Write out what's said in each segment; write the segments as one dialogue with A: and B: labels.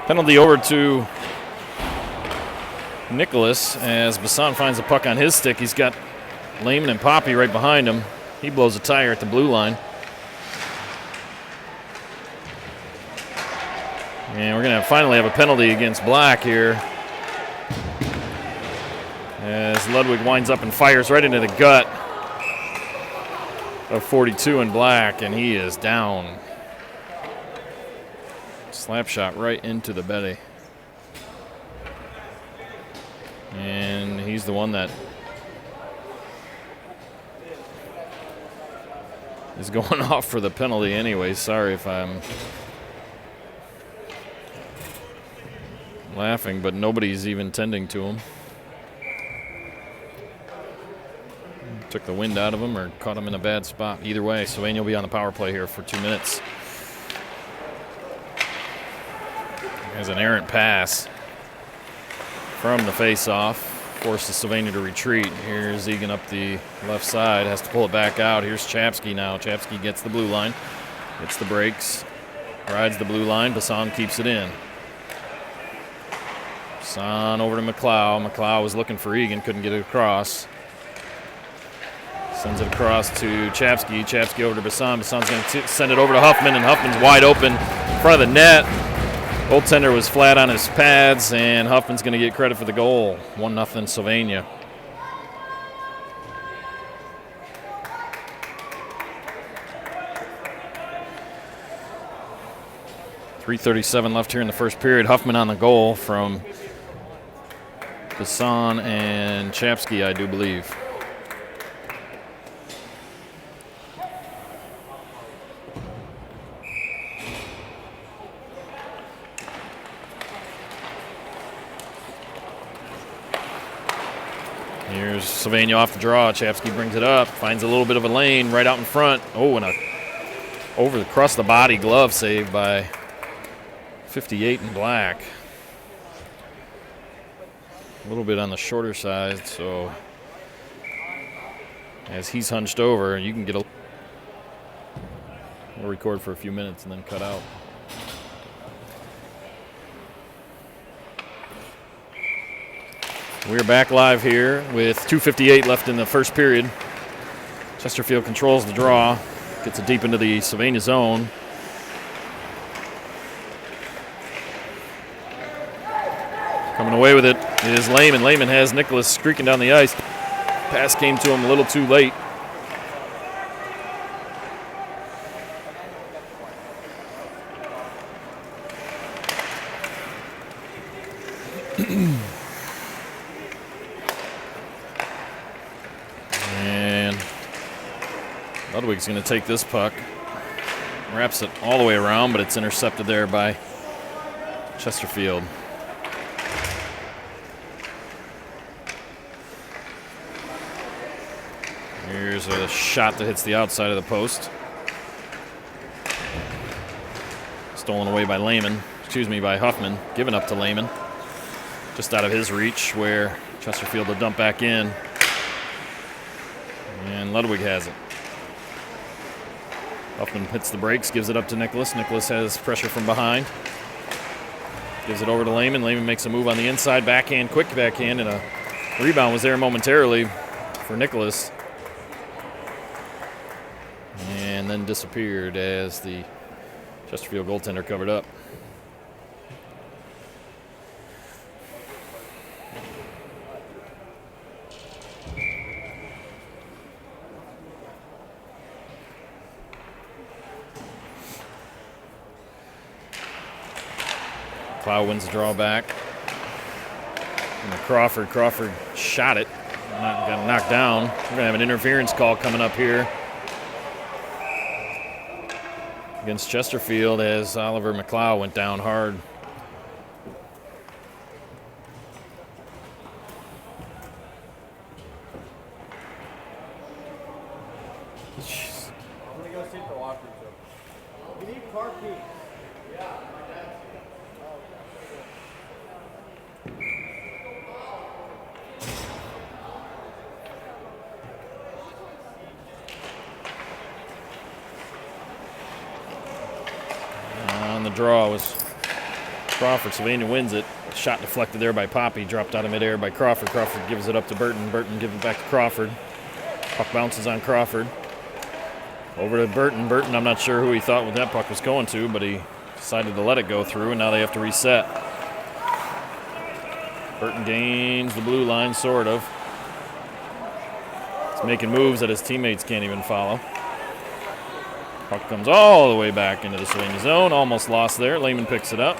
A: Penalty over to Nicholas as Bassan finds the puck on his stick. He's got Lehman and Poppy right behind him. He blows a tire at the blue line. And we're going to finally have a penalty against Black here as Ludwig winds up and fires right into the gut of 42 in Black, and he is down. Slap shot right into the belly. And he's the one that is going off for the penalty anyway. Sorry if I'm laughing, but nobody's even tending to him. Took the wind out of him or caught him in a bad spot. Either way, Sylvania will be on the power play here for 2 minutes. There's an errant pass from the face-off. Forces Sylvania to retreat. Here's Egan up the left side. Has to pull it back out. Here's Chapsky now. Chapsky gets the blue line. Hits the brakes. Rides the blue line. Bassan keeps it in. Bassan over to McLeod. McLeod was looking for Egan. Couldn't get it across. Sends it across to Chapsky. Chapsky over to Bassan. Bassan's going to send it over to Huffman, and Huffman's wide open in front of the net. Goaltender was flat on his pads, and Huffman's going to get credit for the goal. 1-0 Sylvania. .337 left here in the first period. Huffman on the goal from Bassan and Chapsky, I do believe. Here's Sylvania off the draw. Chapsky brings it up, finds a little bit of a lane right out in front. Oh, and across the body glove save by 58 in Black. A little bit on the shorter side, so as he's hunched over, you can get a. We'll record for a few minutes and then cut out. We're back live here with 2:58 left in the first period. Chesterfield controls the draw, gets it deep into the Sylvania zone. Coming away with it is Lehman. Lehman has Nicholas streaking down the ice. Pass came to him a little too late. Ludwig's going to take this puck, wraps it all the way around, but it's intercepted there by Chesterfield. Here's a shot that hits the outside of the post. Stolen away by by Huffman, given up to Lehman. Just out of his reach where Chesterfield will dump back in. And Ludwig has it. Huffman hits the brakes, gives it up to Nicholas. Nicholas has pressure from behind. Gives it over to Lehman. Lehman makes a move on the inside, backhand, quick backhand, and a rebound was there momentarily for Nicholas. And then disappeared as the Chesterfield goaltender covered up. Clow wins the draw back. And Crawford shot it. Got knocked down. We're going to have an interference call coming up here against Chesterfield as Oliver McLeod went down hard. Jeez. I'm going to go sit the locker room. We need car keys. Yeah. on the draw was Crawford. Sylvania wins it. Shot deflected there by Poppy. Dropped out of midair by Crawford. Crawford gives it up to Burton. Burton gives it back to Crawford. Puck bounces on Crawford. Over to Burton. Burton, I'm not sure who he thought that puck was going to, but he decided to let it go through, and now they have to reset. Burton gains the blue line, sort of. He's making moves that his teammates can't even follow. Puck comes all the way back into the Sylvania zone. Almost lost there. Lehman picks it up.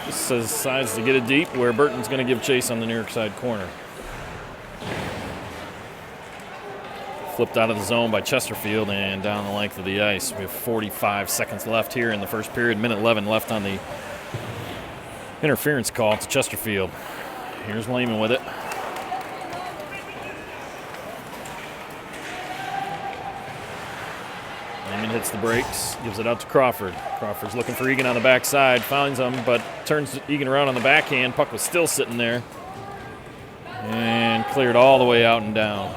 A: Just decides to get it deep where Burton's going to give chase on the near side corner. Flipped out of the zone by Chesterfield and down the length of the ice. We have 45 seconds left here in the first period. Minute 11 left on the interference call to Chesterfield. Here's Lehman with it. Lehman hits the brakes, gives it out to Crawford. Crawford's looking for Egan on the backside, finds him, but turns Egan around on the backhand. Puck was still sitting there. And cleared all the way out and down.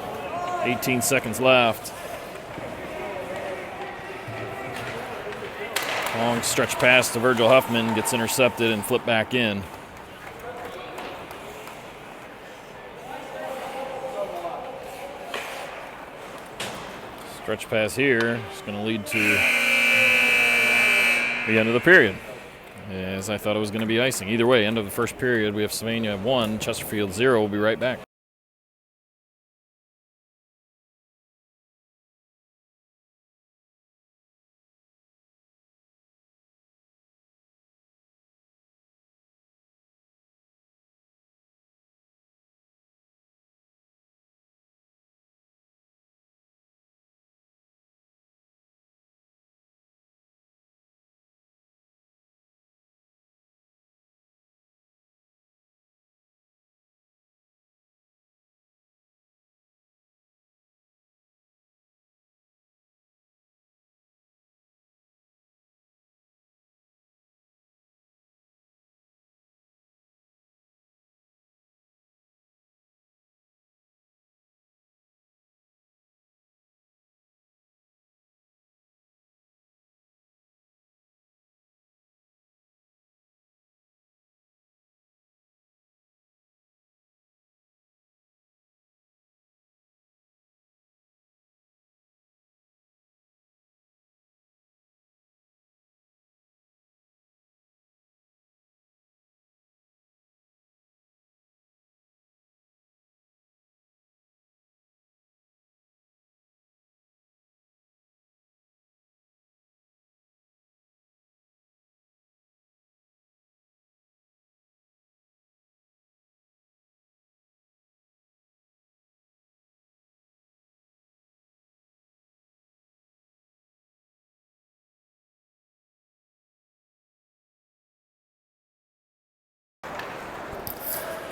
A: 18 seconds left. Long stretch pass to Virgil Huffman, gets intercepted and flipped back in. Stretch pass here is going to lead to the end of the period, as I thought it was going to be icing. Either way, end of the first period, we have Sylvania 1, Chesterfield 0. We'll be right back.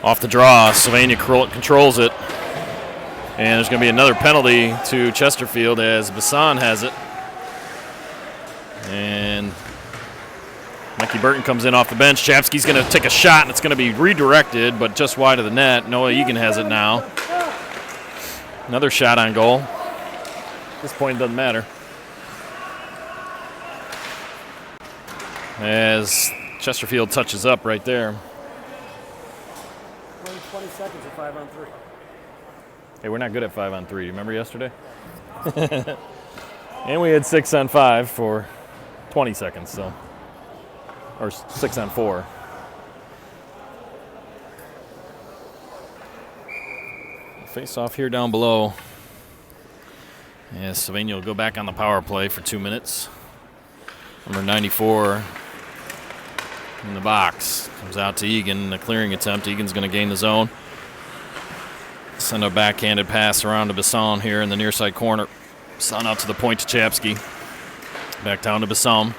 A: Off the draw, Sylvania controls it. And there's going to be another penalty to Chesterfield as Bassan has it. And Mikey Burton comes in off the bench. Chapsky's going to take a shot, and it's going to be redirected, but just wide of the net. Noah Egan has it now. Another shot on goal. At this point, it doesn't matter. As Chesterfield touches up right there.
B: 20 seconds of 5-on-3.
A: Hey, we're not good at 5-on-3. You remember yesterday? And we had 6-on-5 for 20 seconds, so. Or 6-on-4. Face off here down below. Yeah, Sylvania will go back on the power play for 2 minutes. Number 94 in the box. Comes out to Egan, a clearing attempt. Egan's going to gain the zone. Send a backhanded pass around to Bassan here in the near side corner. Bassan out to the point to Chapsky. Back down to Bassan.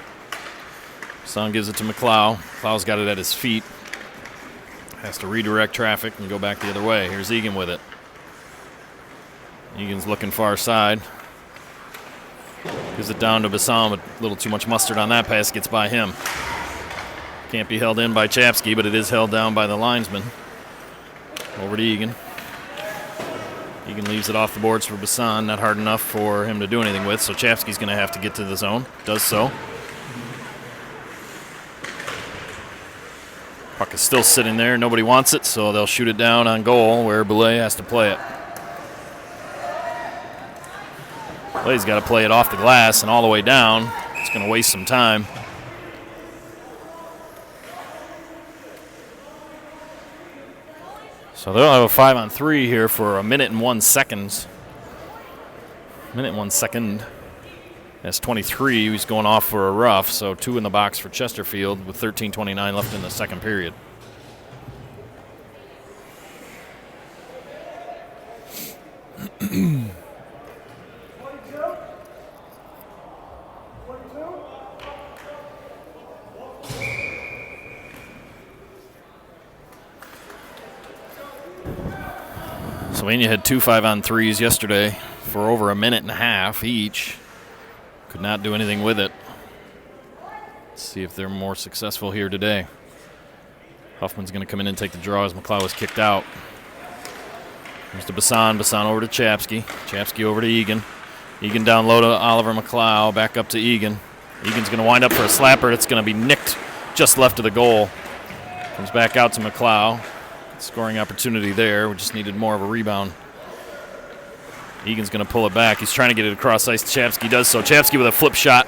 A: Bassan gives it to McLeod. McLeod's got it at his feet. Has to redirect traffic and go back the other way. Here's Egan with it. Egan's looking far side. Gives it down to Bassan, but a little too much mustard on that pass. Gets by him. Can't be held in by Chapsky, but it is held down by the linesman. Over to Egan. Egan leaves it off the boards for Bassan. Not hard enough for him to do anything with, so Chapsky's going to have to get to the zone. Does so. Puck is still sitting there. Nobody wants it, so they'll shoot it down on goal where Boulay has to play it. Boulay's got to play it off the glass and all the way down. It's going to waste some time. So they'll have a 5-on-3 here for 1 minute and 1 second. Minute and 1 second. That's 23. He's going off for a rough, so 2 in the box for Chesterfield with 13:29 left in the second period. Sylvania had 2 5-on-3s yesterday for over 1.5 minutes each. Could not do anything with it. Let's see if they're more successful here today. Huffman's going to come in and take the draw as McLeod was kicked out. Here's to Bassan. Bassan over to Chapsky. Chapsky over to Egan. Egan down low to Oliver McLeod. Back up to Egan. Egan's going to wind up for a slapper. It's going to be nicked just left of the goal. Comes back out to McLeod. Scoring opportunity there. We just needed more of a rebound. Egan's going to pull it back. He's trying to get it across ice. Chapsky does so. Chapsky with a flip shot.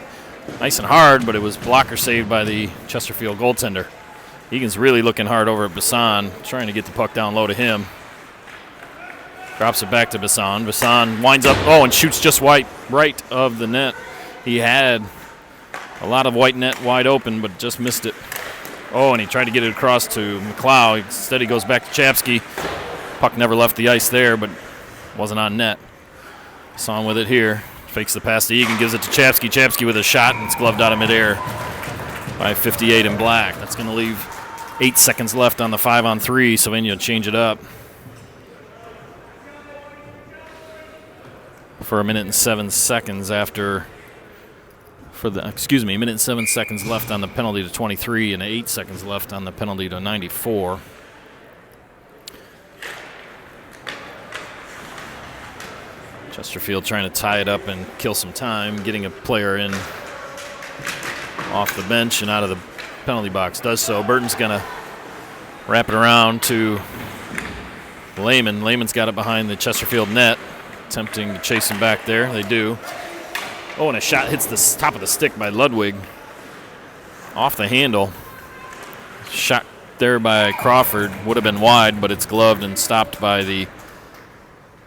A: Nice and hard, but it was blocker saved by the Chesterfield goaltender. Egan's really looking hard over at Bassan, trying to get the puck down low to him. Drops it back to Bassan. Bassan winds up, and shoots just right of the net. He had a lot of white net wide open, but just missed it. And he tried to get it across to McLeod. Instead, he goes back to Chapsky. Puck never left the ice there, but wasn't on net. Bassan with it here. Fakes the pass to Egan, gives it to Chapsky. Chapsky with a shot, and it's gloved out of midair by 58 in black. That's going to leave 8 seconds left on the 5-on-3. Sylvania change it up for 1 minute and 7 seconds after. A minute and 7 seconds left on the penalty to 23 and 8 seconds left on the penalty to 94. Chesterfield trying to tie it up and kill some time, getting a player in off the bench and out of the penalty box. Does so. Burton's going to wrap it around to Lehman. Lehman's got it behind the Chesterfield net, attempting to chase him back there. They do. And a shot hits the top of the stick by Ludwig. Off the handle. Shot there by Crawford. Would have been wide, but it's gloved and stopped by the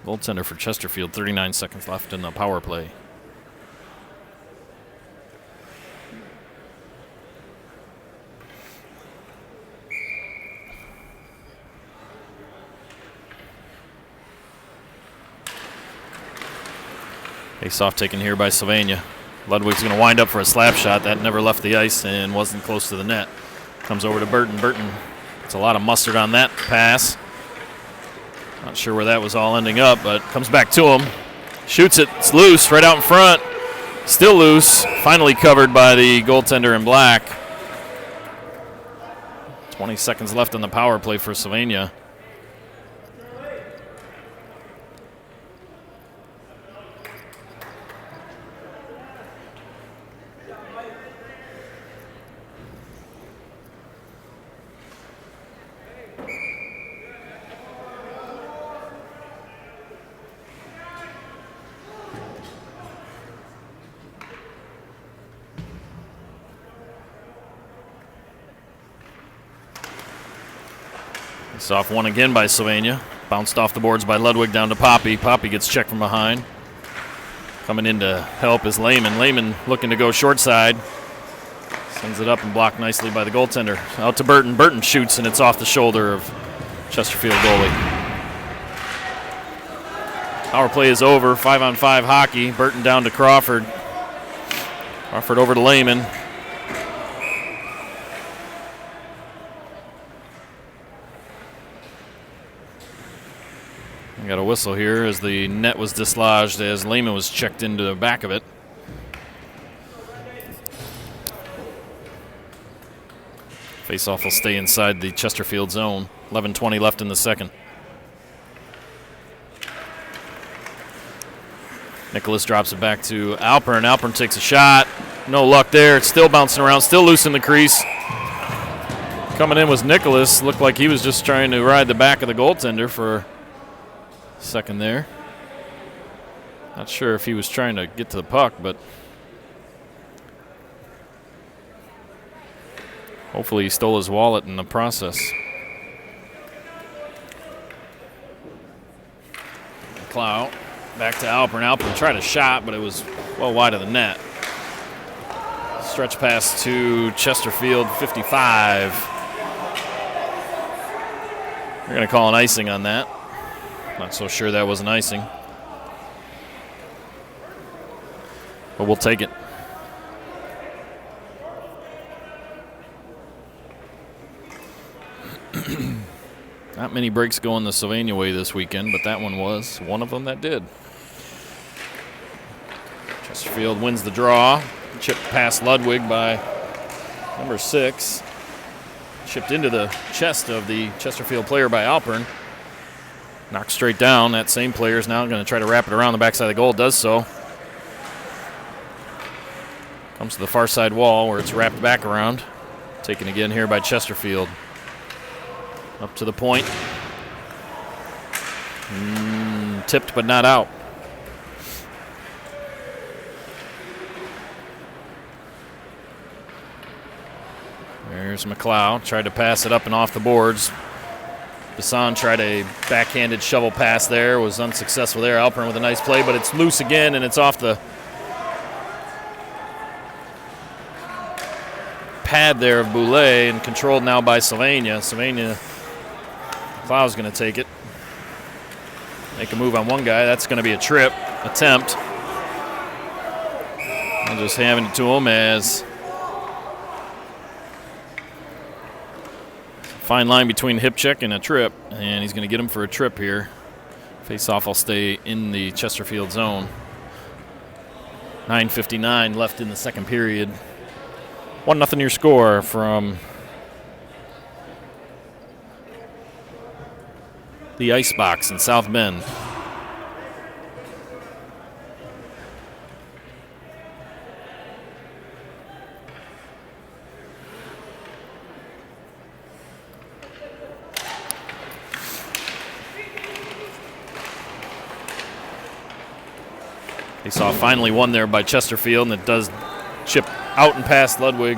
A: goaltender for Chesterfield. 39 seconds left in the power play. Face-off taken here by Sylvania. Ludwig's going to wind up for a slap shot. That never left the ice and wasn't close to the net. Comes over to Burton. Burton, it's a lot of mustard on that pass. Not sure where that was all ending up, but comes back to him. Shoots it. It's loose right out in front. Still loose. Finally covered by the goaltender in black. 20 seconds left on the power play for Sylvania. It's off one again by Sylvania. Bounced off the boards by Ludwig down to Poppy. Poppy gets checked from behind. Coming in to help is Lehman. Lehman looking to go short side. Sends it up and blocked nicely by the goaltender. Out to Burton. Burton shoots, and it's off the shoulder of Chesterfield goalie. Power play is over. 5-on-5 hockey. Burton down to Crawford. Crawford over to Lehman. We got a whistle here as the net was dislodged as Lehman was checked into the back of it. Faceoff will stay inside the Chesterfield zone. 11:20 left in the second. Nicholas drops it back to Alpern. Alpern takes a shot. No luck there. It's still bouncing around. Still loose in the crease. Coming in was Nicholas. Looked like he was just trying to ride the back of the goaltender for a second there. Not sure if he was trying to get to the puck, but hopefully he stole his wallet in the process. Clow back to Alpern. Alpern tried a shot, but it was well wide of the net. Stretch pass to Chesterfield, 55. They're going to call an icing on that. Not so sure that was an icing. But we'll take it. Not many breaks going the Sylvania way this weekend, but that one was one of them that did. Chesterfield wins the draw. Chipped past Ludwig by number 6. Chipped into the chest of the Chesterfield player by Alpern. Knocked straight down. That same player is now going to try to wrap it around the backside of the goal. Does so. Comes to the far side wall where it's wrapped back around. Taken again here by Chesterfield. Up to the point. Tipped but not out. There's McLeod. Tried to pass it up and off the boards. Bassan tried a backhanded shovel pass there. Was unsuccessful there. Alpern with a nice play, but it's loose again and it's off the pad there of Boulay and controlled now by Sylvania. McLeod's going to take it. Make a move on one guy. That's going to be a trip attempt. And just having it to him as fine line between hip check and a trip, and he's going to get him for a trip here. Face-off will stay in the Chesterfield zone. 9:59 left in the second period. 1-0 your score from the Icebox in South Bend. They saw finally won there by Chesterfield, and it does chip out and past Ludwig.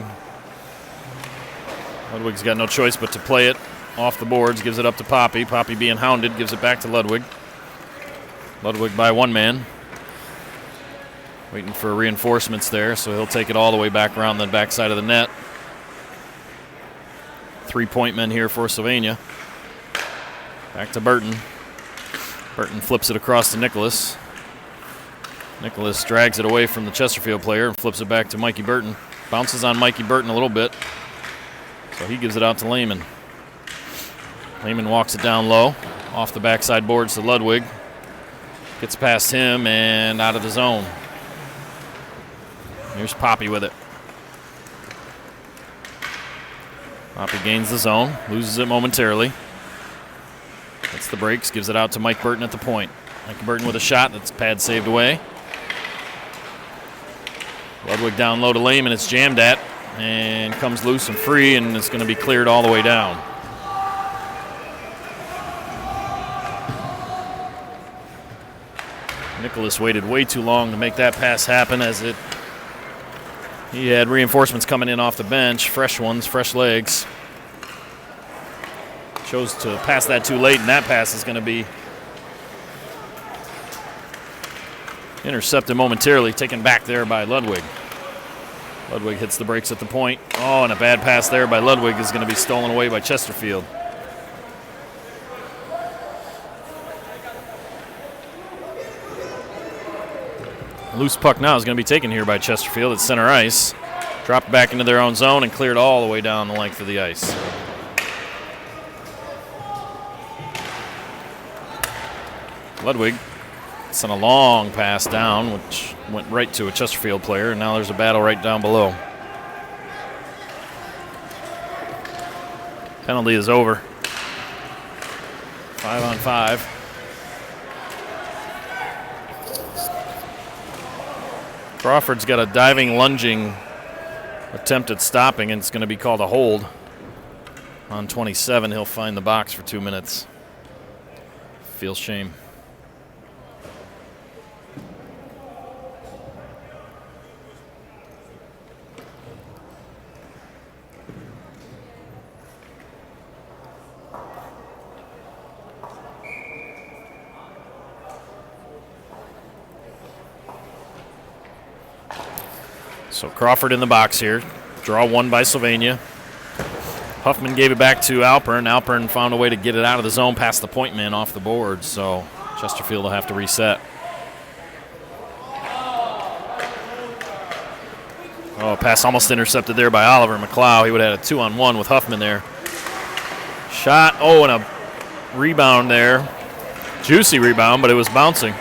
A: Ludwig's got no choice but to play it off the boards, gives it up to Poppy. Poppy being hounded, gives it back to Ludwig. Ludwig by one man. Waiting for reinforcements there, so he'll take it all the way back around the backside of the net. 3-point men here for Sylvania. Back to Burton. Burton flips it across to Nicholas. Nicholas drags it away from the Chesterfield player and flips it back to Mikey Burton. Bounces on Mikey Burton a little bit, so he gives it out to Lehman. Lehman walks it down low, off the backside boards to Ludwig. Gets past him and out of the zone. Here's Poppy with it. Poppy gains the zone, loses it momentarily. Gets the breaks, gives it out to Mike Burton at the point. Mike Burton with a shot, that's pad saved away. Ludwig down low to Lehman, it's jammed at, and comes loose and free, and it's going to be cleared all the way down. Nicholas waited way too long to make that pass happen, as he had reinforcements coming in off the bench, fresh ones, fresh legs. Chose to pass that too late, and that pass is going to be intercepted momentarily, taken back there by Ludwig. Ludwig hits the brakes at the point. Oh, and a bad pass there by Ludwig is going to be stolen away by Chesterfield. A loose puck now is going to be taken here by Chesterfield at center ice. Dropped back into their own zone and cleared all the way down the length of the ice. Ludwig sent a long pass down, which went right to a Chesterfield player, and now there's a battle right down below. Penalty is over. 5-on-5. Crawford's got a diving, lunging attempt at stopping, and it's going to be called a hold. On 27, he'll find the box for 2 minutes. Feels shame. So Crawford in the box here. Draw one by Sylvania. Huffman gave it back to Alpern. Alpern found a way to get it out of the zone past the point man off the board. So Chesterfield will have to reset. Oh, pass almost intercepted there by Oliver McLeod. He would have had a 2-on-1 with Huffman there. Shot. Oh, and a rebound there. Juicy rebound, but it was bouncing.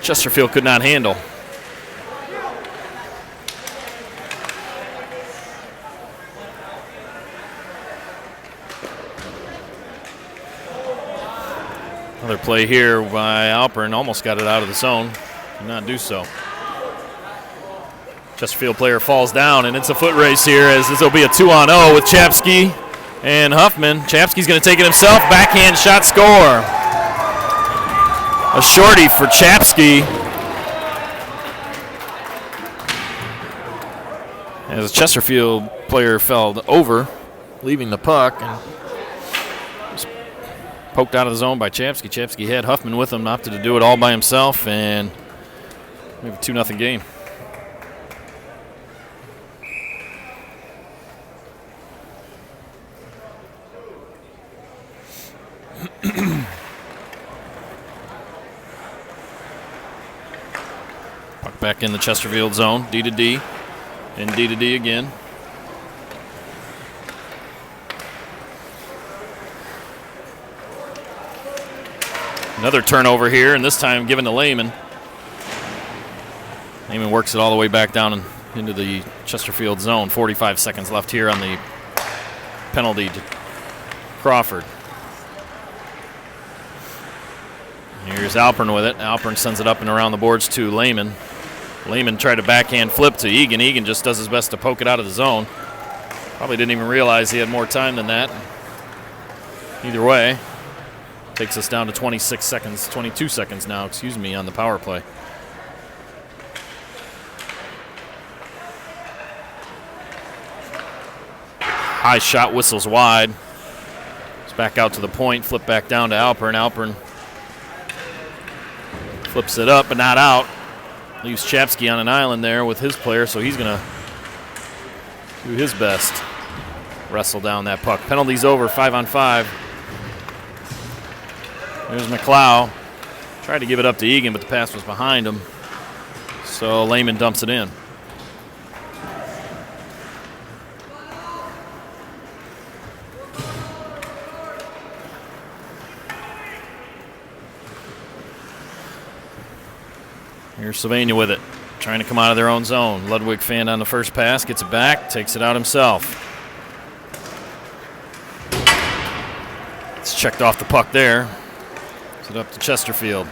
A: Chesterfield could not handle. Another play here by Alpern. Almost got it out of the zone. Did not do so. Chesterfield player falls down, and it's a foot race here as this will be a 2-on-0 with Chapsky and Huffman. Chapsky's going to take it himself. Backhand shot, score. A shorty for Chapsky. As a Chesterfield player fell over, leaving the puck. And poked out of the zone by Chapsky. Chapsky had Huffman with him, opted to do it all by himself, and we have a 2-0 game. Puck back in the Chesterfield zone, D to D, and D to D again. Another turnover here, and this time given to Lehman. Lehman works it all the way back down into the Chesterfield zone. 45 seconds left here on the penalty to Crawford. Here's Alpern with it. Alpern sends it up and around the boards to Lehman. Lehman tried to backhand flip to Egan. Egan just does his best to poke it out of the zone. Probably didn't even realize he had more time than that. Either way, takes us down to 22 seconds now, on the power play. High shot, whistles wide. It's back out to the point, flip back down to Alpern. Alpern flips it up, but not out. Leaves Chapsky on an island there with his player, so he's going to do his best. Wrestle down that puck. Penalty's over, 5-on-5. There's McLeod. Tried to give it up to Egan, but the pass was behind him. So Lehman dumps it in. Here's Sylvania with it. Trying to come out of their own zone. Ludwig fanned on the first pass, gets it back, takes it out himself. It's checked off the puck there. It up to Chesterfield.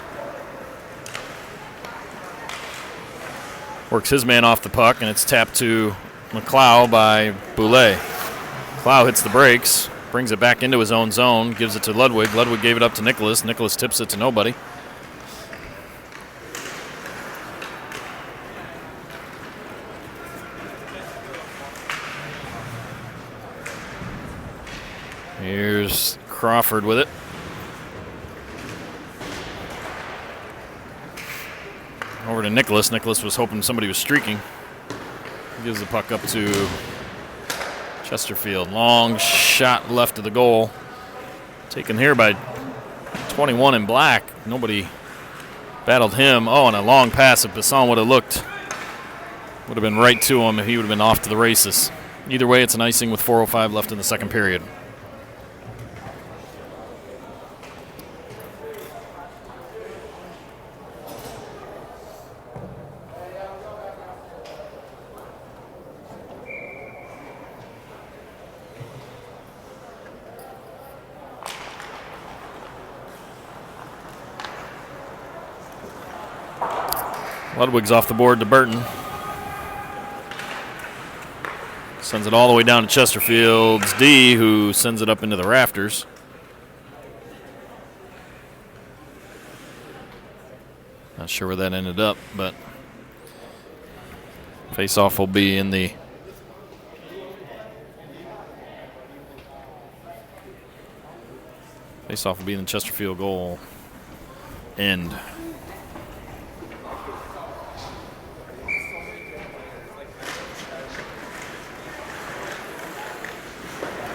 A: Works his man off the puck, and it's tapped to McLeod by Boulay. McLeod hits the brakes, brings it back into his own zone, gives it to Ludwig. Ludwig gave it up to Nicholas. Nicholas tips it to nobody. Here's Crawford with it. Over to Nicholas. Nicholas was hoping somebody was streaking. He gives the puck up to Chesterfield. Long shot left of the goal. Taken here by 21 in black. Nobody battled him. Oh, and a long pass. If Basson would have been right to him, he would have been off to the races. Either way, it's an icing with 4:05 left in the second period. Ludwig's off the board to Burton. Sends it all the way down to Chesterfield's D, who sends it up into the rafters. Not sure where that ended up, but face-off will be in the Chesterfield goal end.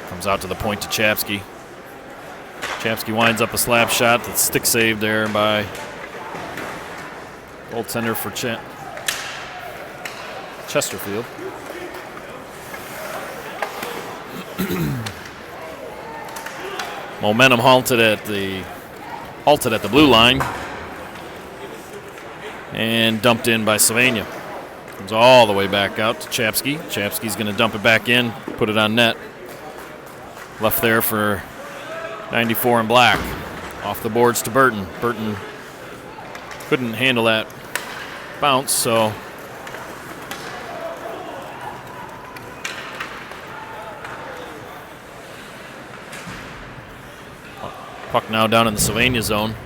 A: Comes out to the point to Chapsky. Chapsky winds up a slap shot that's stick saved there by goaltender for Chesterfield. Momentum halted at the blue line and dumped in by Sylvania. Comes all the way back out to Chapsky. Chapsky's going to dump it back in, put it on net. Left there for 94 in black. Off the boards to Burton. Burton couldn't handle that bounce, so puck now down in the Sylvania zone.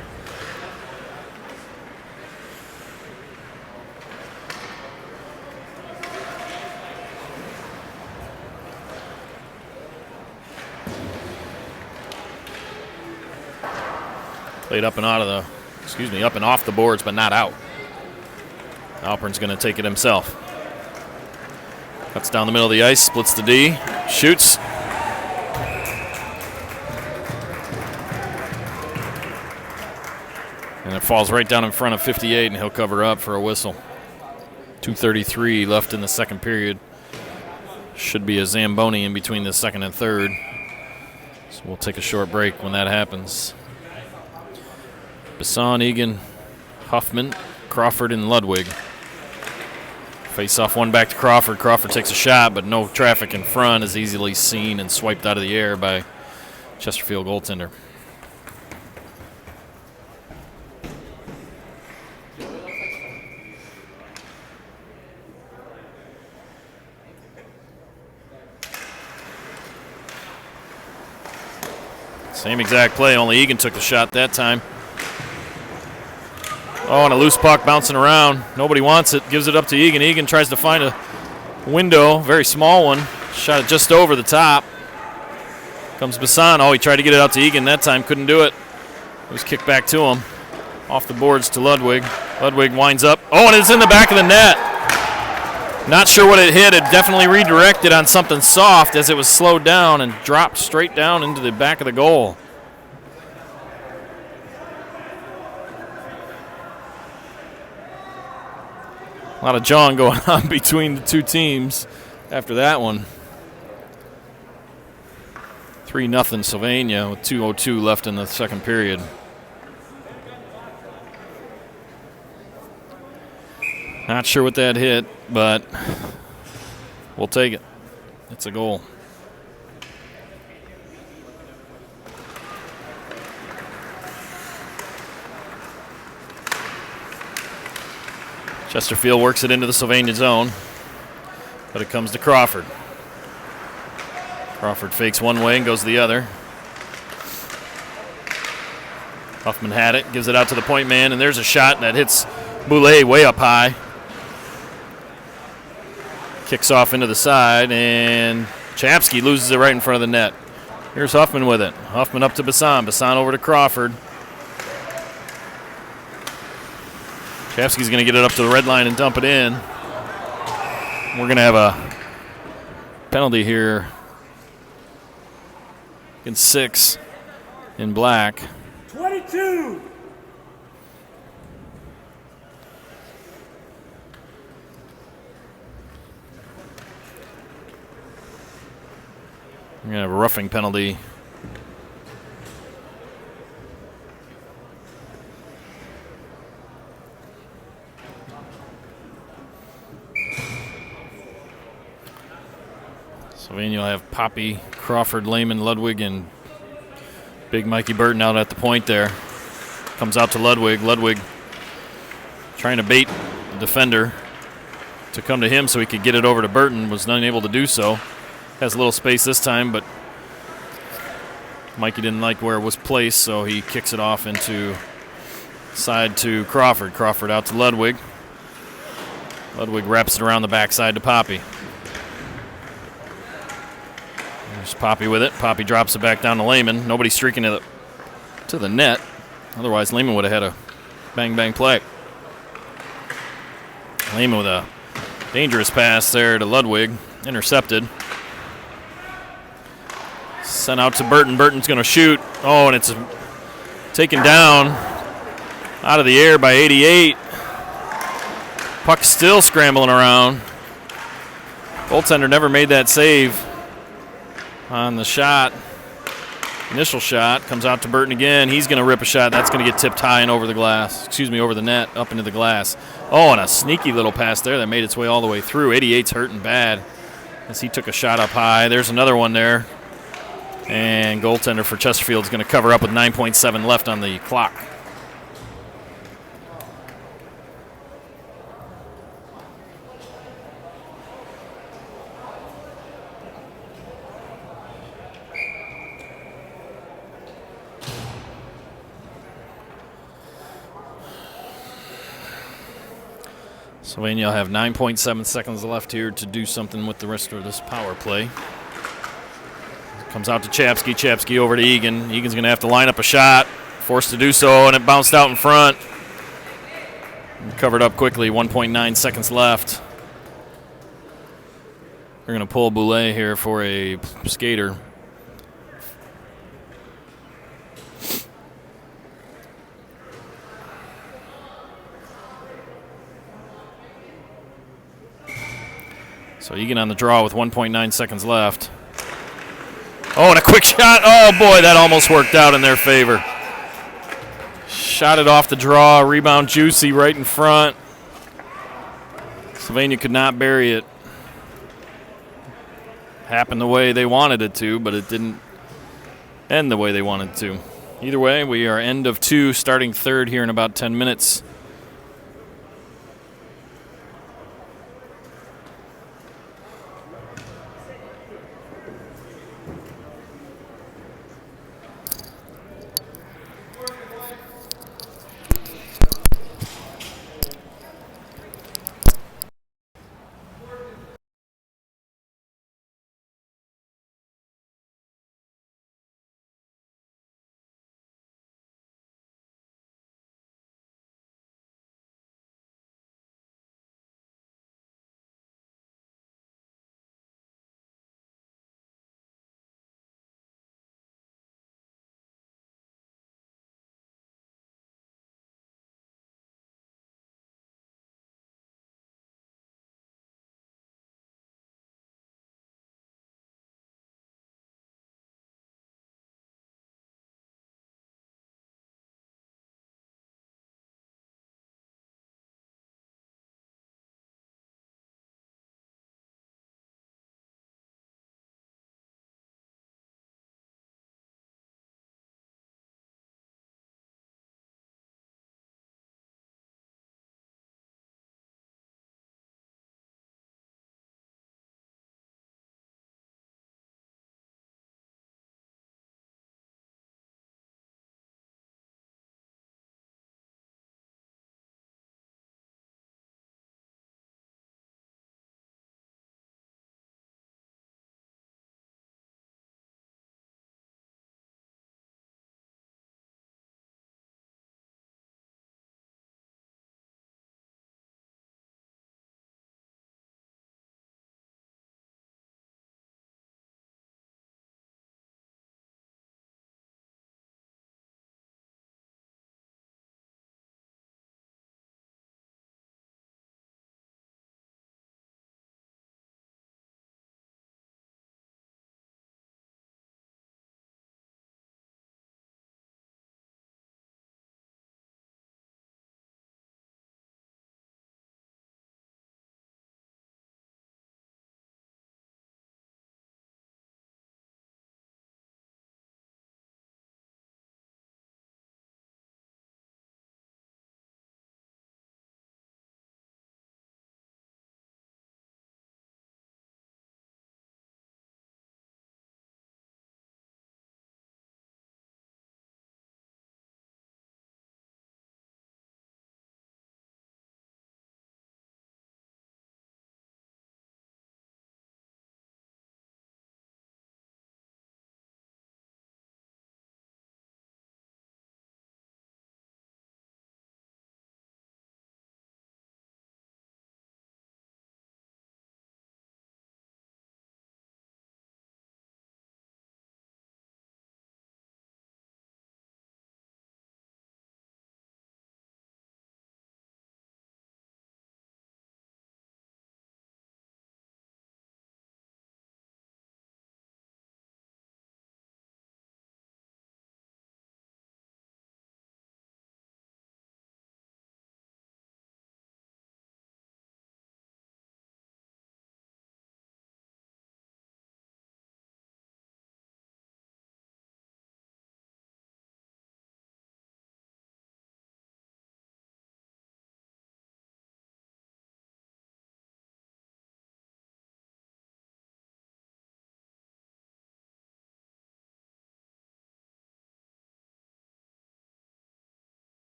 A: Played up and up and off the boards, but not out. Alpern's going to take it himself. Cuts down the middle of the ice, splits the D, shoots. And it falls right down in front of 58, and he'll cover up for a whistle. 2:33 left in the second period. Should be a Zamboni in between the second and third. So we'll take a short break when that happens. Bisson, Egan, Huffman, Crawford, and Ludwig. Face off one back to Crawford. Crawford takes a shot, but no traffic in front, is easily seen and swiped out of the air by Chesterfield goaltender. Same exact play, only Egan took the shot that time. Oh, and a loose puck bouncing around. Nobody wants it. Gives it up to Egan. Egan tries to find a window, very small one. Shot it just over the top. Comes Bisson. Oh, he tried to get it out to Egan that time. Couldn't do it. It was kicked back to him. Off the boards to Ludwig. Ludwig winds up. Oh, and it's in the back of the net. Not sure what it hit. It definitely redirected on something soft as it was slowed down and dropped straight down into the back of the goal. A lot of jawing going on between the two teams after that one. 3-0 Sylvania with 2:02 left in the second period. Not sure what that hit, but we'll take it. It's a goal. Chesterfield works it into the Sylvania zone, but it comes to Crawford. Crawford fakes one way and goes the other. Huffman had it, gives it out to the point man, and there's a shot that hits Boulay way up high. Kicks off into the side, and Chapsky loses it right in front of the net. Here's Huffman with it. Huffman up to Bisson. Bisson over to Crawford. Chapsky's going to get it up to the red line and dump it in. We're going to have a penalty here. In 6 in black.
B: 22.
A: We're going to have a roughing penalty. Sylvania will have Poppy, Crawford, Lehman, Ludwig, and big Mikey Burton out at the point there. Comes out to Ludwig. Ludwig trying to bait the defender to come to him so he could get it over to Burton. Was unable to do so. Has a little space this time, but Mikey didn't like where it was placed, so he kicks it off into side to Crawford. Crawford out to Ludwig. Ludwig wraps it around the backside to Poppy. There's Poppy with it. Poppy drops it back down to Lehman. Nobody streaking to the net. Otherwise, Lehman would have had a bang-bang play. Lehman with a dangerous pass there to Ludwig. Intercepted. Sent out to Burton. Burton's going to shoot. Oh, and it's taken down out of the air by 88. Puck still scrambling around. Goaltender never made that save on the shot. Initial shot comes out to Burton again. He's going to rip a shot. That's going to get tipped high and over the glass. Excuse me, over the net, up into the glass. Oh, and a sneaky little pass there that made its way all the way through. 88's hurting bad as he took a shot up high. There's another one there. And goaltender for Chesterfield's going to cover up with 9.7 left on the clock. Sylvania will have 9.7 seconds left here to do something with the rest of this power play. Comes out to Chapsky. Chapsky over to Egan. Egan's going to have to line up a shot. Forced to do so, and it bounced out in front. Covered up quickly. 1.9 seconds left. They're going to pull Boulay here for a skater. So Egan on the draw with 1.9 seconds left. Oh, and a quick shot. Oh, boy, that almost worked out in their favor. Shot it off the draw. Rebound Juicy right in front. Sylvania could not bury it. Happened the way they wanted it to, but it didn't end the way they wanted to. Either way, we are end of two, starting third here in about 10 minutes.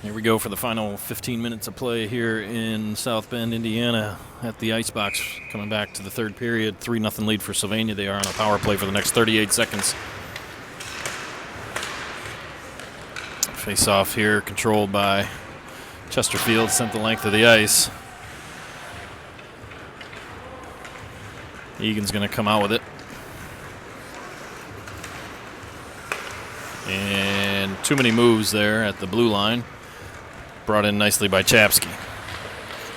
A: Here we go for the final 15 minutes of play here in South Bend, Indiana at the Icebox. Coming back to the third period, 3-0 lead for Sylvania. They are on a power play for the next 38 seconds. Face off here, controlled by Chesterfield, sent the length of the ice. Egan's going to come out with it. And too many moves there at the blue line. Brought in nicely by Chapsky.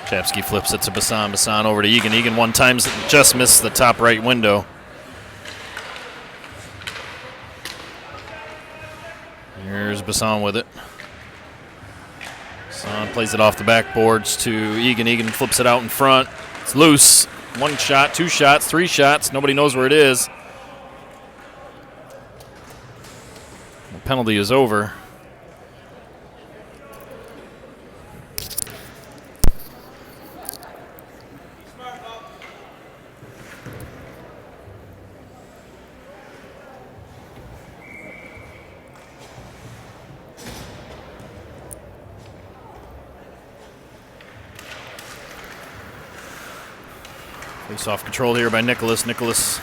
A: Chapsky flips it to Bassan. Bassan over to Egan. Egan one time just missed the top right window. Here's Bassan with it. Bassan plays it off the backboards to Egan. Egan flips it out in front. It's loose. One shot, two shots, three shots. Nobody knows where it is. The penalty is over. Face-off control here by Nicholas. Nicholas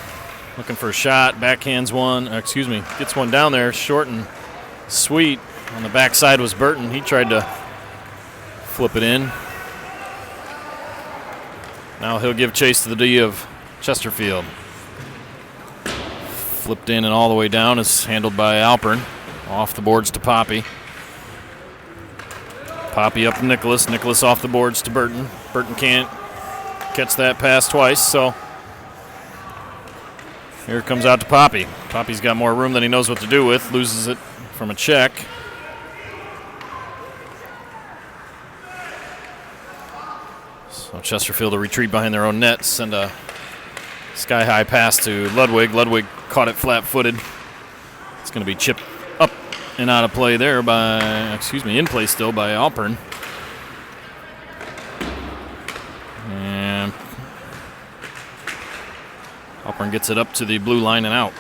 A: looking for a shot. Backhands one. Gets one down there. Short and sweet. On the backside was Burton. He tried to flip it in. Now he'll give chase to the D of Chesterfield. Flipped in and all the way down is handled by Alpern. Off the boards to Poppy. Poppy up to Nicholas. Nicholas off the boards to Burton. Burton can't catch that pass twice, so here it comes out to Poppy. Poppy's got more room than he knows what to do with. Loses it from a check. So Chesterfield will retreat behind their own net, send a sky-high pass to Ludwig. Ludwig caught it flat-footed. It's going to be chipped up and out of play there by, in play still by Alpern. And Alpern gets it up to the blue line and out.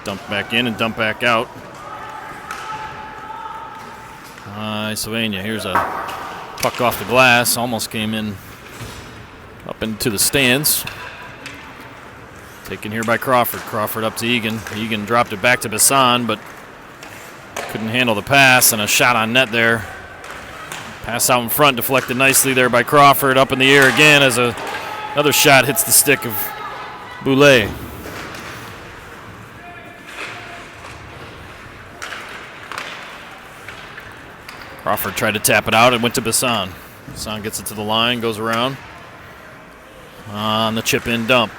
A: Dump back in and dump back out. Sylvania, here's a puck off the glass. Almost came in up into the stands. Taken here by Crawford. Crawford up to Egan. Egan dropped it back to Bassan, but couldn't handle the pass, and a shot on net there. Pass out in front, deflected nicely there by Crawford. Up in the air again as another shot hits the stick of Boulay. Crawford tried to tap it out. It went to Bassan. Bassan gets it to the line, goes around on the chip-in dump.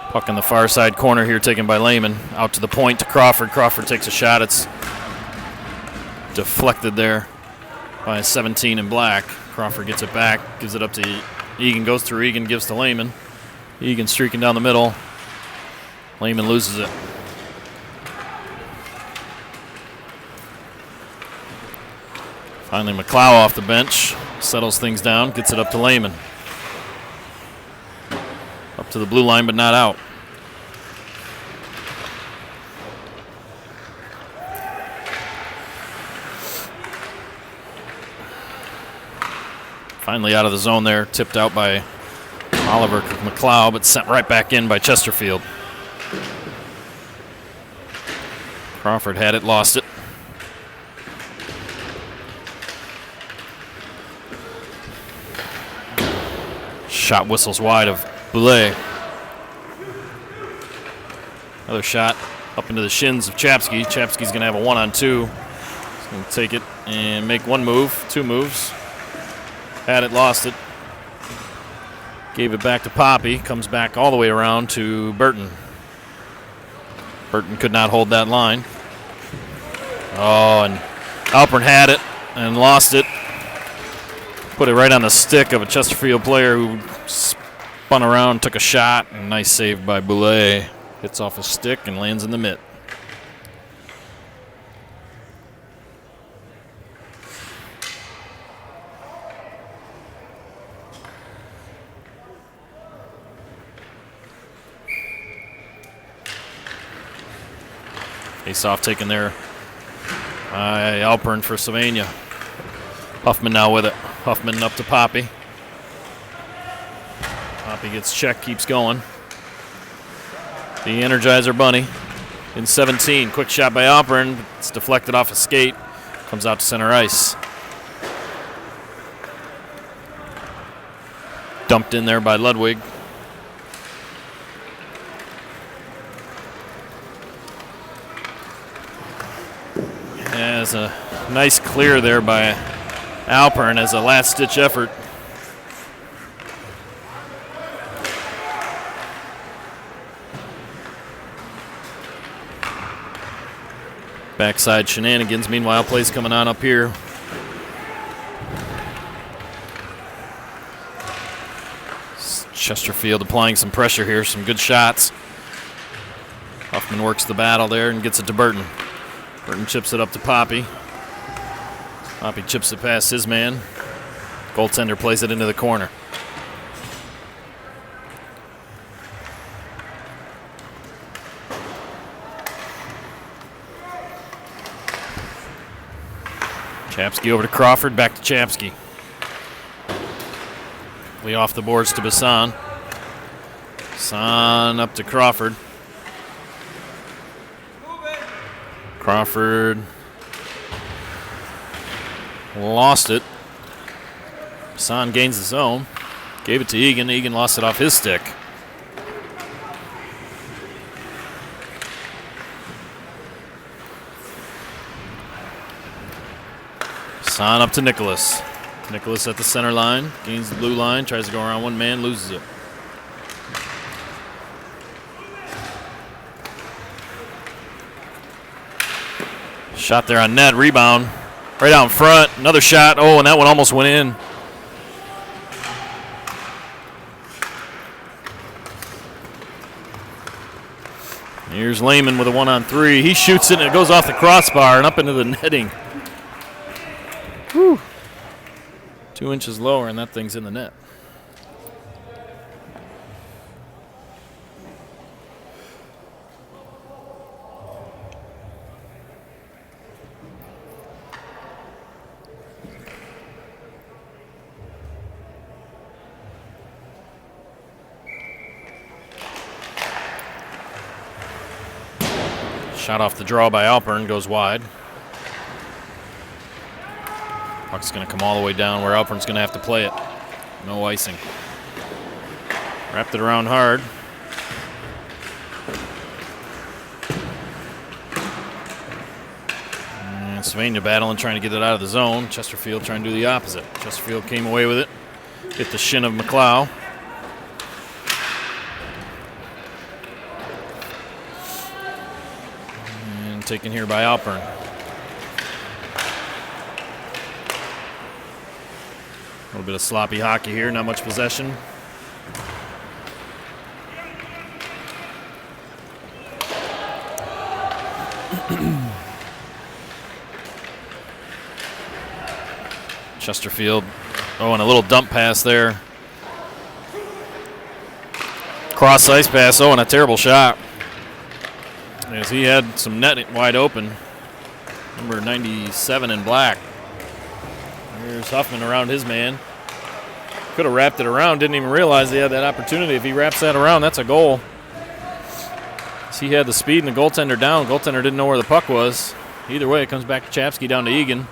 A: Puck in the far side corner here, taken by Lehman. Out to the point to Crawford. Crawford takes a shot. It's deflected there by 17 in black. Crawford gets it back, gives it up to Egan. Goes through Egan, gives to Lehman. Egan streaking down the middle. Lehman loses it. Finally, McLeod off the bench, settles things down, gets it up to Lehman. Up to the blue line, but not out. Finally out of the zone there, tipped out by Oliver McLeod, but sent right back in by Chesterfield. Crawford had it, lost it. Shot whistles wide of Boulay. Another shot up into the shins of Chapsky. Chapsky's going to have a 1-on-2. He's going to take it and make one move, two moves. Had it, lost it. Gave it back to Poppy. Comes back all the way around to Burton. Burton could not hold that line. Oh, and Alpern had it and lost it. Put it right on the stick of a Chesterfield player who spun around, took a shot, and nice save by Boulay. Hits off his stick and lands in the mitt. Face-off taken there by Alpern for Sylvania. Huffman now with it. Huffman up to Poppy. Poppy gets checked, keeps going. The Energizer Bunny in 17. Quick shot by Alpern. It's deflected off a skate. Comes out to center ice. Dumped in there by Ludwig. As a nice clear there by Alpern as a last-ditch effort. Backside shenanigans. Meanwhile, plays coming on up here. Chesterfield applying some pressure here. Some good shots. Huffman works the battle there and gets it to Burton. Burton chips it up to Poppy. Poppy chips it past his man. Goaltender plays it into the corner. Chapsky over to Crawford, back to Chapsky. Lee off the boards to Bassan. Bassan up to Crawford. Crawford lost it. Bassan gains the zone. Gave it to Egan. Egan lost it off his stick. Bassan up to Nicholas. Nicholas at the center line. Gains the blue line. Tries to go around one man. Loses it. Shot there on net. Rebound. Right out in front. Another shot. Oh, and that one almost went in. Here's Lehman with a 1-on-3. He shoots it and it goes off the crossbar and up into the netting. Whew. 2 inches lower and that thing's in the net. Shot off the draw by Alpern, goes wide. Puck's going to come all the way down where Alpern's going to have to play it. No icing. Wrapped it around hard. And Sylvania battling, trying to get it out of the zone. Chesterfield trying to do the opposite. Chesterfield came away with it. Hit the shin of McLeod. And taken here by Alpern. A little bit of sloppy hockey here, not much possession. Chesterfield, oh, and a little dump pass there. Cross ice pass, oh, and a terrible shot. As he had some net wide open. Number 97 in black. Here's Huffman around his man. Could have wrapped it around, didn't even realize he had that opportunity. If he wraps that around, that's a goal. So he had the speed and the goaltender down. Goaltender didn't know where the puck was. Either way, it comes back to Chapsky down to Egan.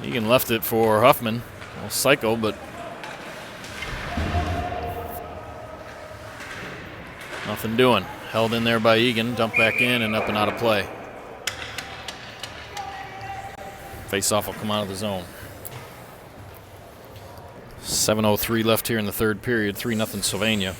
A: Egan left it for Huffman. Well, cycle, but nothing doing. Held in there by Egan, dumped back in and up and out of play. Face-off will come out of the zone. 7:03 left here in the third period. 3-0 Sylvania.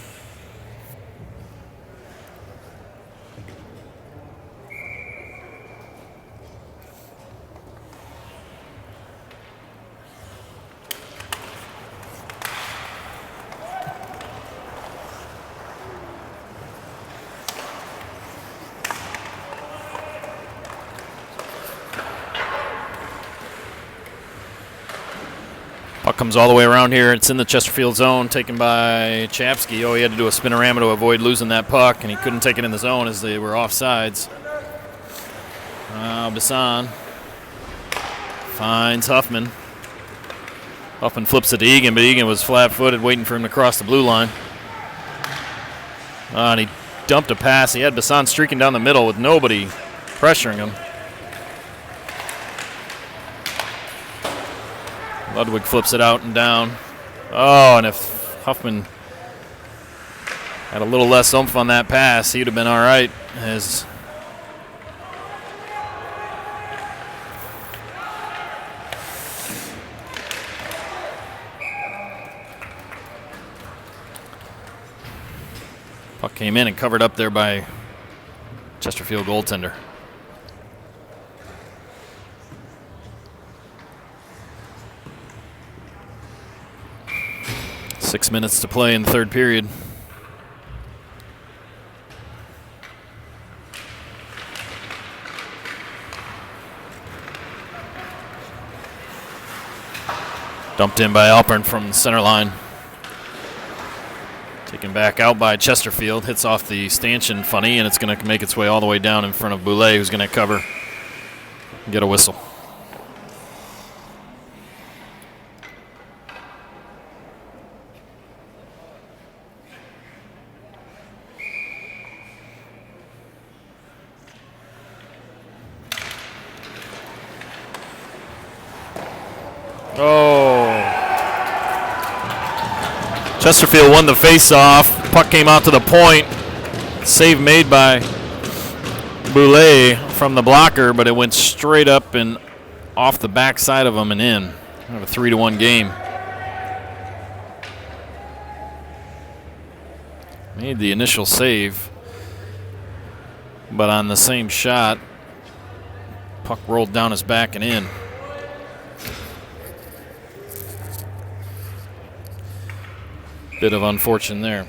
A: Puck comes all the way around here. It's in the Chesterfield zone, taken by Chapsky. Oh, he had to do a spinorama to avoid losing that puck, and he couldn't take it in the zone as they were offsides. Bassan finds Huffman. Huffman flips it to Egan, but Egan was flat-footed, waiting for him to cross the blue line. And he dumped a pass. He had Bassan streaking down the middle with nobody pressuring him. Ludwig flips it out and down. Oh, and if Huffman had a little less oomph on that pass, he would have been all right. As puck came in and covered up there by Chesterfield goaltender. Six minutes to play in the third period. Dumped in by Alpern from the center line. Taken back out by Chesterfield. Hits off the stanchion funny, and it's going to make its way all the way down in front of Boulay, who's going to cover and get a whistle. Oh. Chesterfield won the face-off. Puck came out to the point. Save made by Boulay from the blocker, but it went straight up and off the backside of him and in. We have a 3-1 game. Made the initial save, but on the same shot, puck rolled down his back and in. Bit of unfortune there.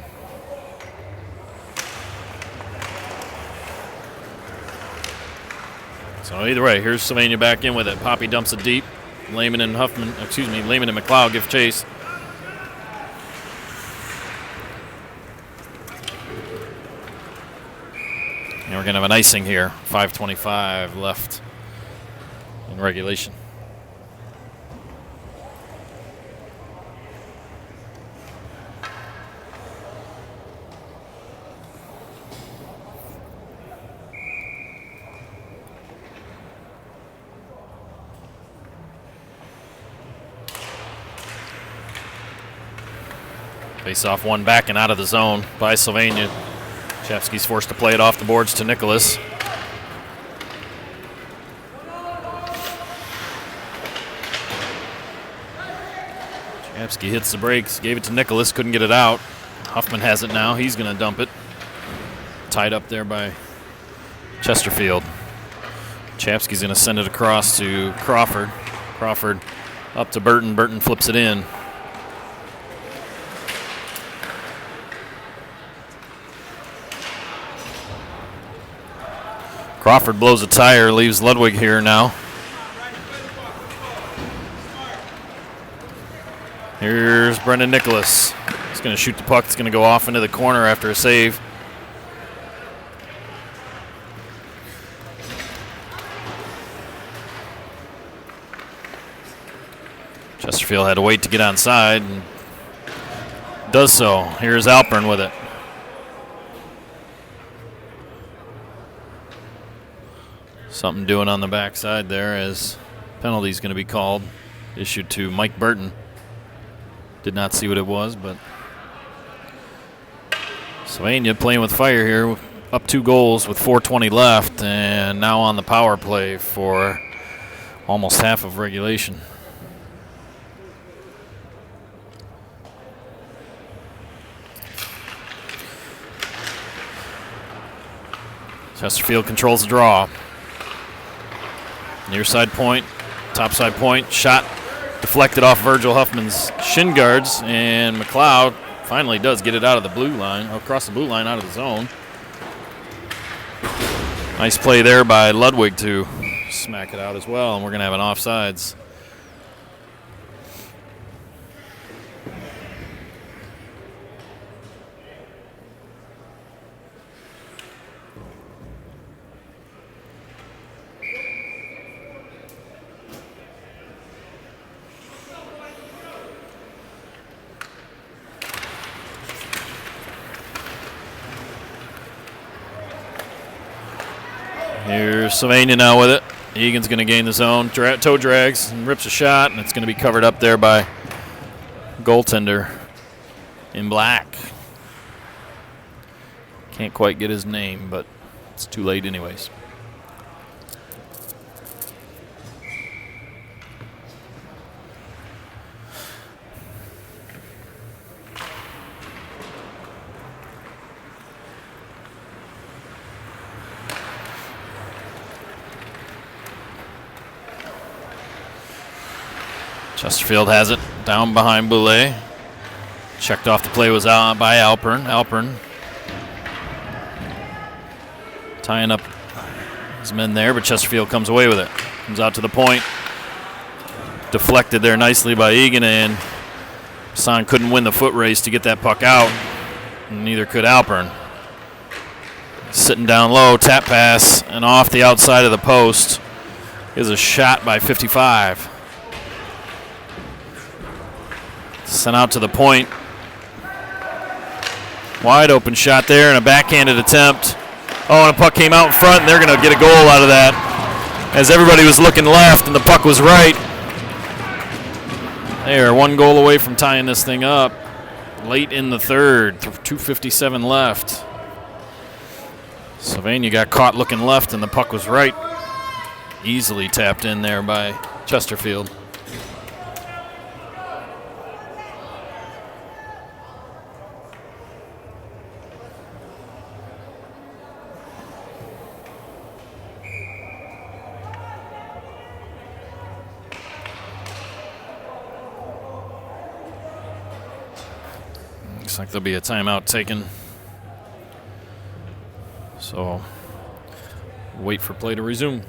A: So either way, here's Sylvania back in with it. Poppy dumps it deep. Lehman and McLeod give chase. And we're going to have an icing here. 5:25 left in regulation. Face off one back and out of the zone by Sylvania. Chapsky's forced to play it off the boards to Nicholas. Chapsky hits the brakes, gave it to Nicholas, couldn't get it out. Huffman has it now. He's going to dump it. Tied up there by Chesterfield. Chapsky's going to send it across to Crawford. Crawford up to Burton. Burton flips it in. Crawford blows a tire, leaves Ludwig here now. Here's Brendan Nicholas. He's going to shoot the puck. It's going to go off into the corner after a save. Chesterfield had to wait to get onside and does so. Here's Alpern with it. Something doing on the backside there as penalty's going to be called, issued to Mike Burton. Did not see what it was, but Sylvania playing with fire here, up 2 goals with 4:20 left, and now on the power play for almost half of regulation. Chesterfield controls the draw. Near side point, top side point, shot deflected off Virgil Huffman's shin guards, and McLeod finally does get it out of the blue line, across the blue line out of the zone. Nice play there by Ludwig to smack it out as well, and we're going to have an offsides. Here's Sylvania now with it. Egan's going to gain the zone. Toe drags and rips a shot, and it's going to be covered up there by goaltender in black. Can't quite get his name, but it's too late anyways. Chesterfield has it down behind Boulay. Checked off the play was out by Alpern. Alpern tying up his men there, but Chesterfield comes away with it. Comes out to the point. Deflected there nicely by Egan, and Son couldn't win the foot race to get that puck out. And neither could Alpern. Sitting down low, tap pass, and off the outside of the post is a shot by 55. Sent out to the point. Wide open shot there and a backhanded attempt. Oh, and a puck came out in front, and they're going to get a goal out of that as everybody was looking left and the puck was right. They are one goal away from tying this thing up late in the third. 2:57 left. Sylvania got caught looking left, and the puck was right. Easily tapped in there by Chesterfield. Looks like there'll be a timeout taken. So wait for play to resume.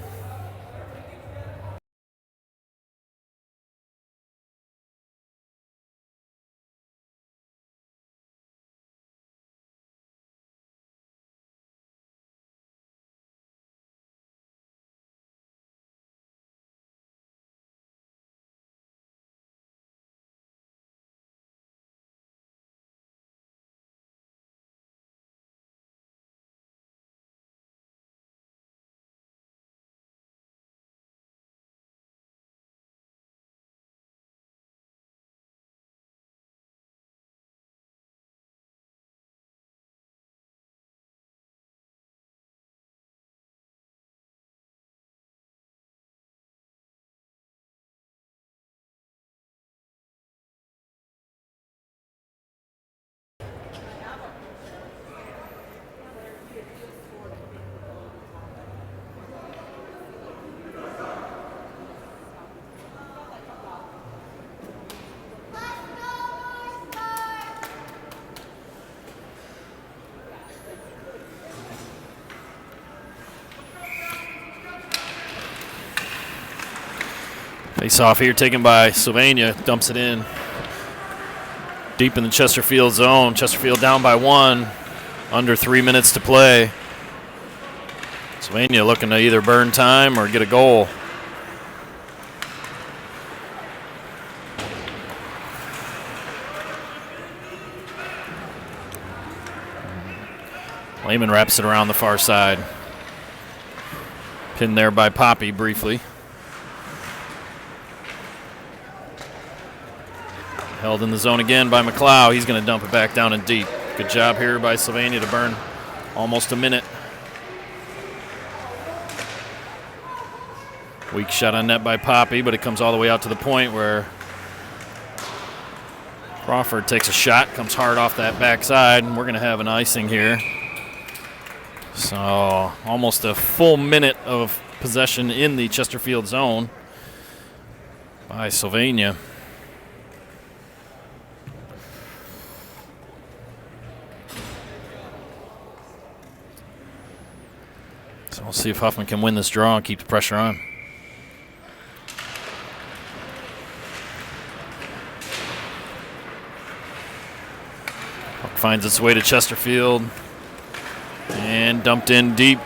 A: Face off here taken by Sylvania, dumps it in. Deep in the Chesterfield zone. Chesterfield down by 1. Under 3 minutes to play. Sylvania looking to either burn time or get a goal. Lehman wraps it around the far side. Pinned there by Poppy briefly. Held in the zone again by McLeod. He's going to dump it back down and deep. Good job here by Sylvania to burn almost a minute. Weak shot on net by Poppy, but it comes all the way out to the point where Crawford takes a shot, comes hard off that backside, and we're going to have an icing here. So almost a full minute of possession in the Chesterfield zone by Sylvania. So we'll see if Huffman can win this draw and keep the pressure on. Puck finds its way to Chesterfield and dumped in deep.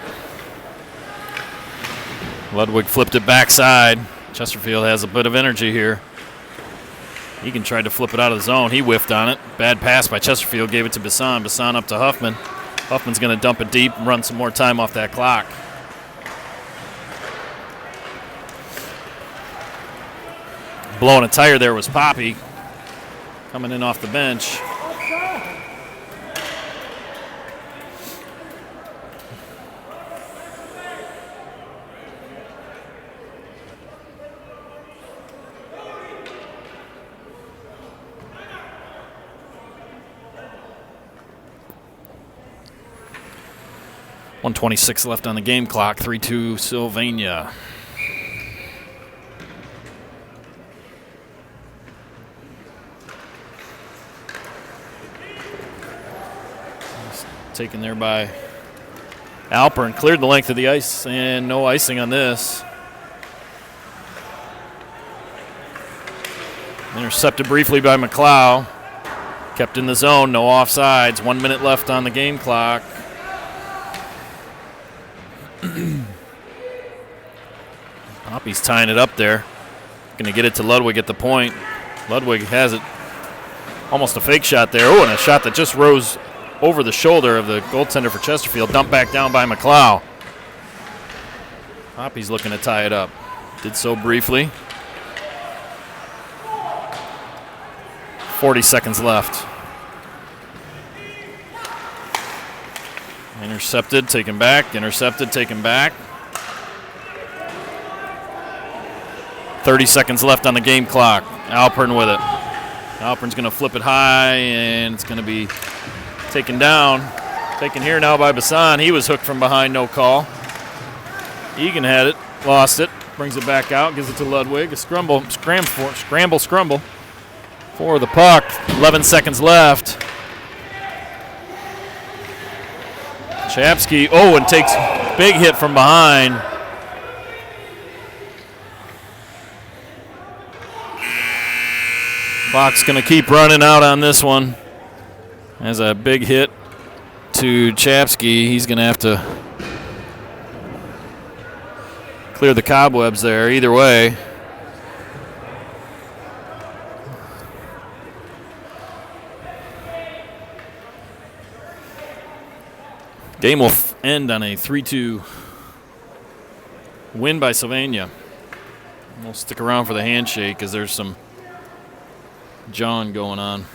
A: Ludwig flipped it backside. Chesterfield has a bit of energy here. Egan tried to flip it out of the zone. He whiffed on it. Bad pass by Chesterfield, gave it to Bisson. Bisson up to Huffman. Huffman's going to dump it deep and run some more time off that clock. Blowing a tire there was Poppy, coming in off the bench. .126 left on the game clock, 3-2 Sylvania. Taken there by Alpern, cleared the length of the ice, and no icing on this. Intercepted briefly by McLeod. Kept in the zone, no offsides. 1 minute left on the game clock. Poppy's tying it up there. Going to get it to Ludwig at the point. Ludwig has it. Almost a fake shot there. Oh, and a shot that just rose over the shoulder of the goaltender for Chesterfield. Dumped back down by McLeod. Poppy's looking to tie it up. Did so briefly. 40 seconds left. Intercepted, taken back. Intercepted, taken back. 30 seconds left on the game clock. Alpern with it. Alpern's going to flip it high, and it's going to be taken down. Taken here now by Bassan. He was hooked from behind, no call. Egan had it, lost it, brings it back out, gives it to Ludwig. A scramble for the puck. 11 seconds left. Chapsky, and takes big hit from behind. Clock's going to keep running out on this one. Has a big hit to Chapsky. He's going to have to clear the cobwebs there either way. Game will end on a 3-2 win by Sylvania. We'll stick around for the handshake because there's some John going on.